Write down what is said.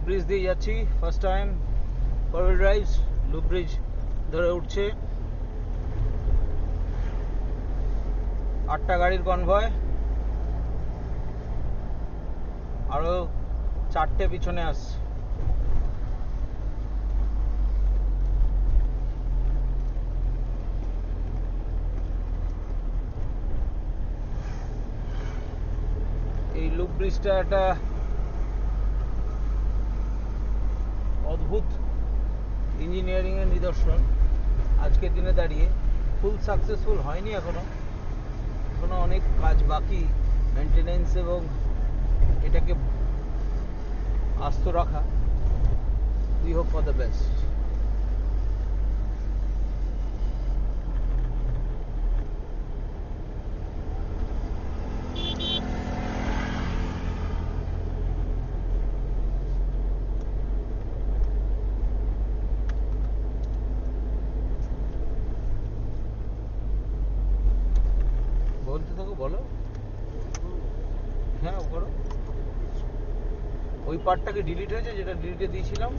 bridge দিয়ে যাচ্ছি first time পারুল drive loop bridge ধরে উঠছে 8টা গাড়ির কনভয় আরো 4টে পিছনে আসছে এই লুপ ব্রিজটা একটা অদ্ভুত ইঞ্জিনিয়ারিং এর নিদর্শন আজকের দিনে দাঁড়িয়ে ফুল সাকসেসফুল হয়নি এখনো অনেক কাজ বাকি মেইনটেনেন্স এবং এটাকে আস্ত রাখা we hope for the best বলতে থাকো বলো হ্যাঁ করো ওই পার্টটাকে ডিলিট হয়েছে যেটা ডিলিটে দিয়েছিলাম